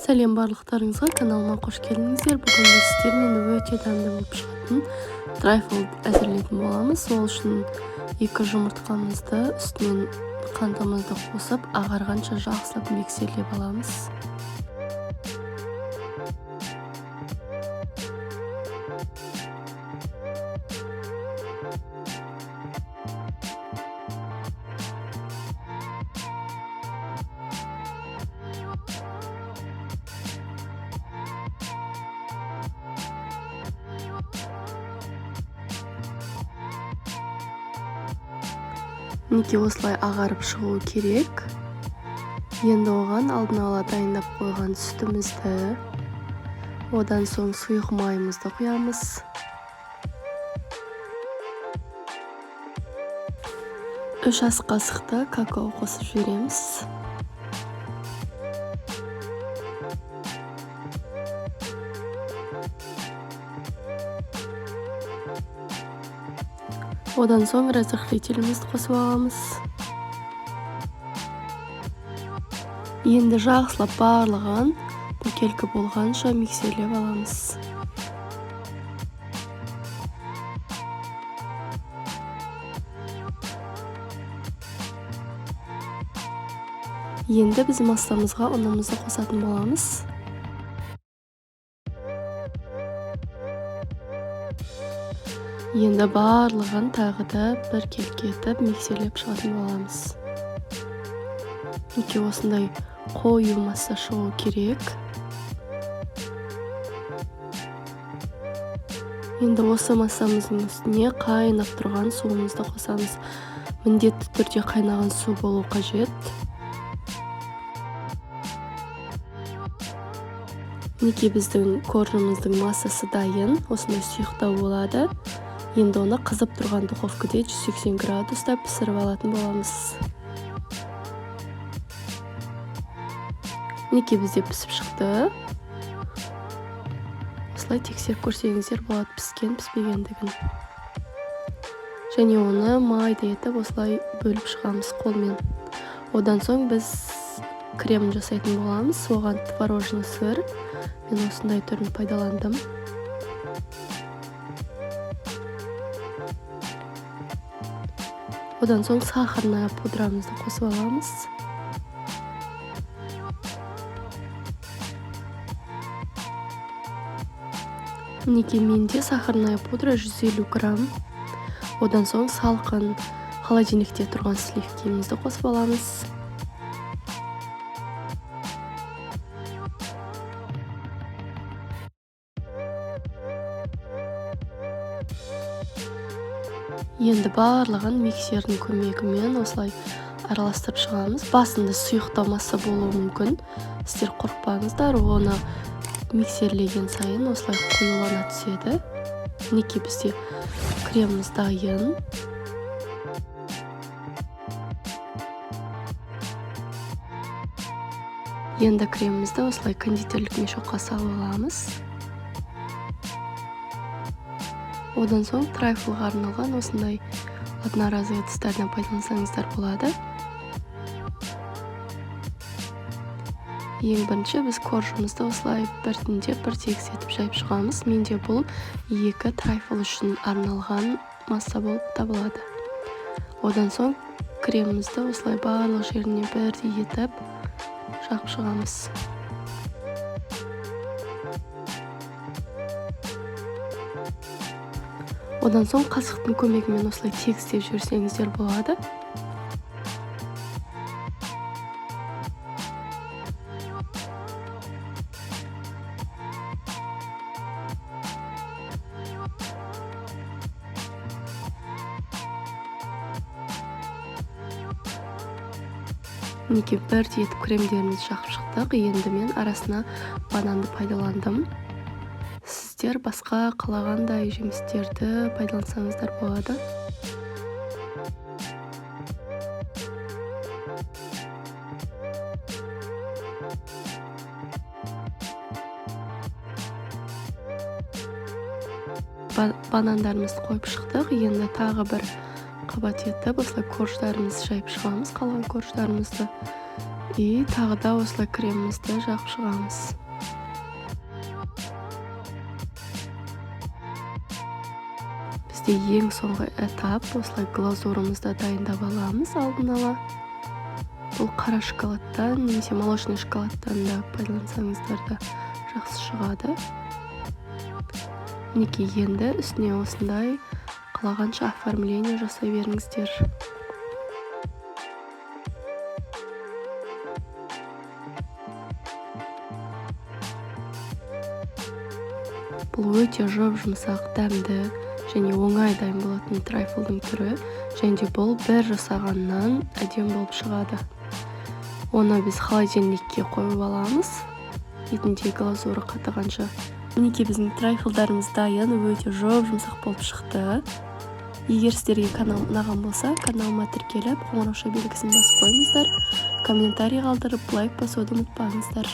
Сәлем барлықтарыңызға, каналыма қош келдіңіздер. Бүгін біз сіздермен өте дәмді болып шығатын трайфл әзірлейтін боламыз. Ол үшін 2 жұмыртқамызды үстінен қантымызды қосып, ағарғанша жақсылап миксерлеп аламыз. Неге осылай ағарып шығуы керек. Енді оған алдын ала дайындап қойған сүтімізді, одан соң сұйық майымызды құямыз. Үш ас қасықты какао қосып жібереміз. Одан соң разрыхлителімізді қосып аламыз. Енді жақсылап барлығын бөтелкі болғанша миксерлеп аламыз. Енді біз массамызға ұнымызды қосатын боламыз. Енді барлығын тағы да бір келкетіп миксерлеп шығатын боламыз. Неге осындай қою масса шығу керек. Енді осы массамыздың үстіне қайнап тұрған суымызды қосамыз. Міндетті түрде қайнаған су болу қажет. Неге біздің коржымыздың массасы дайын, осындай сұйықтау болады. Енді оны қызып тұрған духовкада 180 градуста пісіріп алатын боламыз. Неге бізде пісіп шықты. Осылай тексеріп көрсеңіздер болады піскен, піспегендігін. Және оны майда етіп осылай бөліп шығамыз қолмен. Одан соң біз крем жасайтын боламыз. Оған творожный сыр. Мен осындай түрін пайдаландым. Одан соң сахарная пудрамызды қосып аламыз. Неге менде сахарная пудра 150 грамм. Одан соң салқын холодильникте тұрған сливкемізді қосып аламыз. Енді барлығын миксердің көмегімен осылай араластырып шығамыз. Басында сұйықтау масса болуы мүмкін. Сіздер қорықпаңыздар, оны миксерлеген сайын осылай қоюлана түседі. Неге бізде креміміз дайын. Енді кремімізді осылай кондитерлік мешокқа салып аламыз. Одан соң трайфлға арналған осындай одноразовый ыдыстардан пайдалансаңыздар болады. Ең бірінші біз коржымызды осылай біртіндеп бір тегіс етіп жайып шығамыз. Менде бұл 2 трайфл үшін арналған масса болып табылады. Одан соң кремімізді осылай барлық жеріне бірдей етіп жағып шығамыз. Одан соң қасықтың көмегімен осылай тегістеп жіберсеңіздер болады. Неге бірдей етіп кремдерімізді жағып шықтық. Енді мен арасына бананды пайдаландым. Сіздер басқа қалағандай жемістерді пайдалансаңыздар болады. Банандарымызды қойып шықтық. Енді тағы бір қабат етіп осылай корждарымызды жайып шығамыз. Қалған корждарымызды И тағы да осылай кремімізді жағып шығамыз. Бізде ең соңғы этап, осылай глазурымызды дайындап аламыз алдын ала. Бұл қара шоколадтан немесе молочный шоколадтан да пайдалансаңыздар да жақсы шығады. Мінекей, енді үстіне осындай қалағанша оформление жасай беріңіздер. Бұл өте жұмсақ, дәмді және оңай дайын болатын трайфлдың түрі, және де бұл бір жасағаннан әдемі болып шығады. Оны біз холодильникке қойып аламыз, бетінде глазуры қатығанша. Мінекей, біздің трайфлдарымыз дайын, өте жұмсақ болып шықты. Егер сіздерге канал ұнаған болса, каналыма тіркеліп, қоңырауша белгісін басып қойыңыздар, комментарий қалдырып, лайк басуды ұмытпаңыздар.